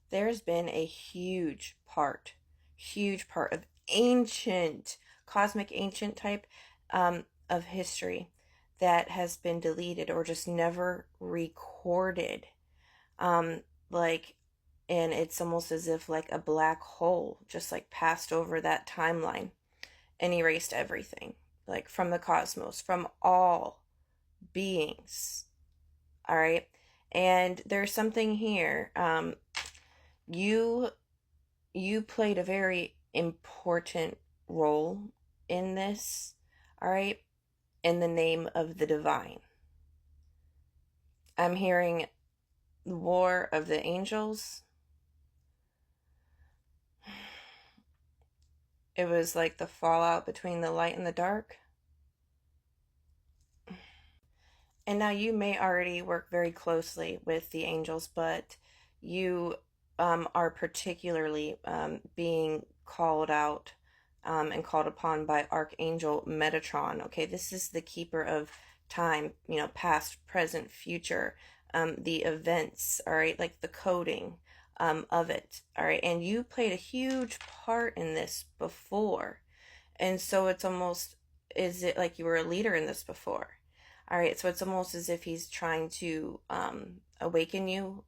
there's been a huge part of ancient, cosmic ancient type of history that has been deleted or just never recorded. Um, like, and it's almost as if like a black hole just like passed over that timeline and erased everything, like from the cosmos, from all beings. All right. And there's something here. You you played a very important role in this, all right, in the name of the divine. I'm hearing the war of the angels. It was like the fallout between the light and the dark. And now you may already work very closely with the angels, but you are particularly being called out and called upon by Archangel Metatron. Okay, this is the keeper of time, past, present, future, the events, all right, like the coding of it, all right. And you played a huge part in this before. And so it's almost, is it like you were a leader in this before? All right, so it's almost as if he's trying to awaken you,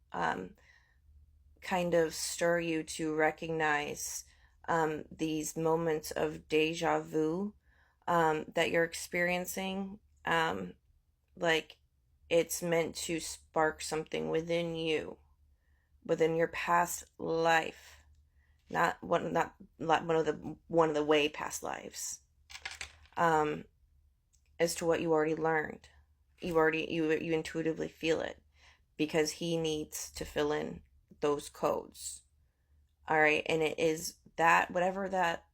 kind of stir you to recognize these moments of deja vu that you're experiencing. Like it's meant to spark something within you, within your past life, not one of the way past lives. Um, as to what you already learned. You intuitively feel it because he needs to fill in those codes. All right, and it is that whatever that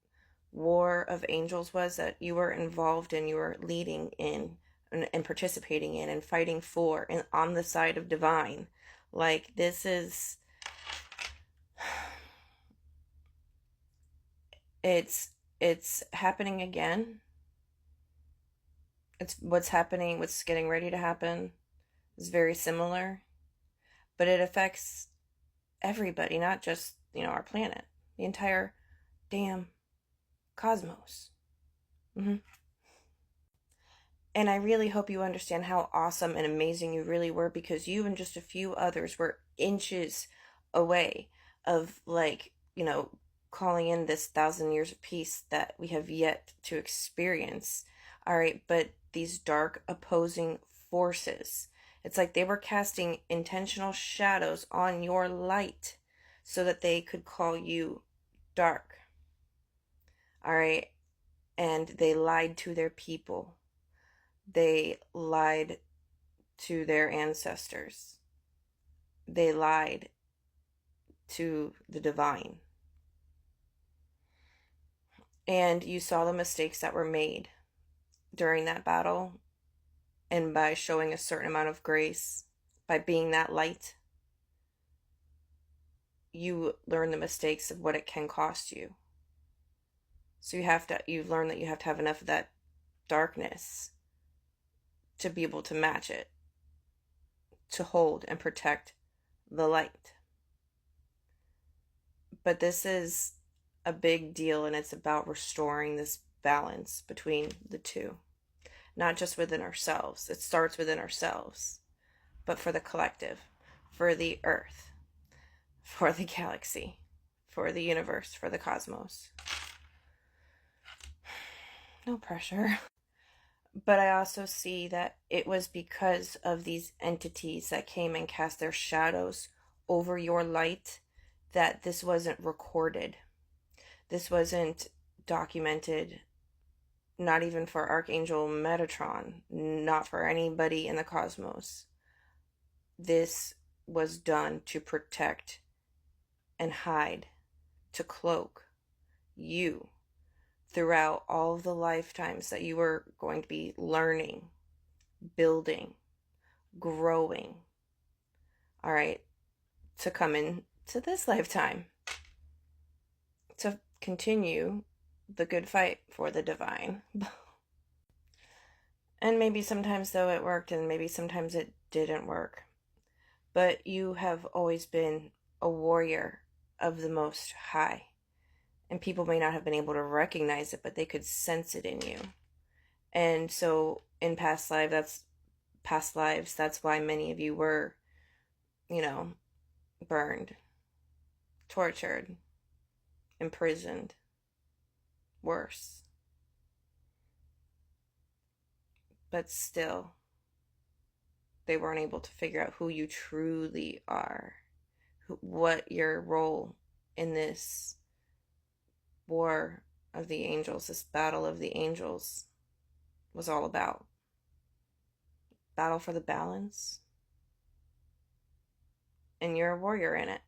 war of angels was that you were involved in, you were leading in and participating in and fighting for and on the side of divine. Like this is it's happening again. It's what's happening, what's getting ready to happen is very similar, but it affects everybody, not just, our planet, the entire damn cosmos. Mm-hmm. And I really hope you understand how awesome and amazing you really were, because you and just a few others were inches away of, like, calling in this 1,000 years of peace that we have yet to experience. All right, but these dark opposing forces, it's like they were casting intentional shadows on your light so that they could call you dark. All right, and they lied to their people. They lied to their ancestors. They lied to the divine. And you saw the mistakes that were made during that battle. And by showing a certain amount of grace, by being that light, you learn the mistakes of what it can cost you. So you learn that you have to have enough of that darkness to be able to match it, to hold and protect the light. But this is a big deal, and it's about restoring this balance between the two, not just within ourselves. It starts within ourselves, but for the collective, for the earth, for the galaxy, for the universe, for the cosmos. No pressure. But I also see that it was because of these entities that came and cast their shadows over your light that this wasn't recorded. This wasn't documented, not even for Archangel Metatron, not for anybody in the cosmos. This was done to protect and hide, to cloak you throughout all of the lifetimes that you were going to be learning, building, growing, all right, to come into this lifetime, to continue the good fight for the divine. And maybe sometimes, though, it worked, and maybe sometimes it didn't work. But you have always been a warrior of the Most High. And people may not have been able to recognize it, but they could sense it in you. And so in past lives, that's why many of you were, you know, burned, tortured, imprisoned, worse. But still, they weren't able to figure out who you truly are, what your role in this war of the angels, this battle of the angels, was all about. Battle for the balance. And you're a warrior in it.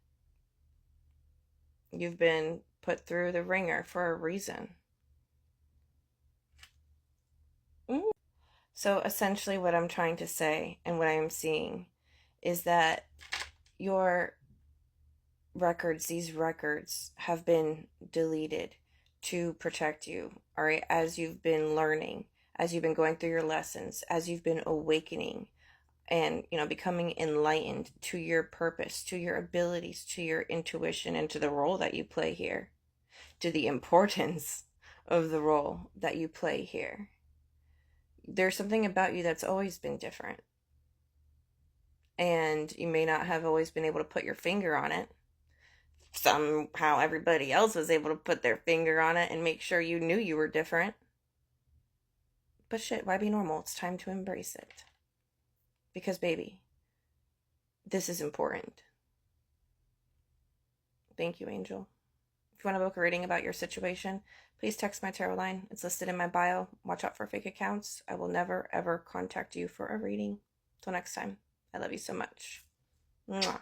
You've been put through the ringer for a reason. So essentially, what I'm trying to say and what I am seeing is that your these records have been deleted to protect you, all right, as you've been learning, as you've been going through your lessons, as you've been awakening and, becoming enlightened to your purpose, to your abilities, to your intuition, and to the role that you play here, to the importance of the role that you play here. There's something about you that's always been different. And you may not have always been able to put your finger on it. Somehow everybody else was able to put their finger on it and make sure you knew you were different. But shit, why be normal? It's time to embrace it. Because, baby, this is important. Thank you, Angel. If you want to book a reading about your situation, please text my tarot line. It's listed in my bio. Watch out for fake accounts. I will never, ever contact you for a reading. Till next time, I love you so much. Mwah.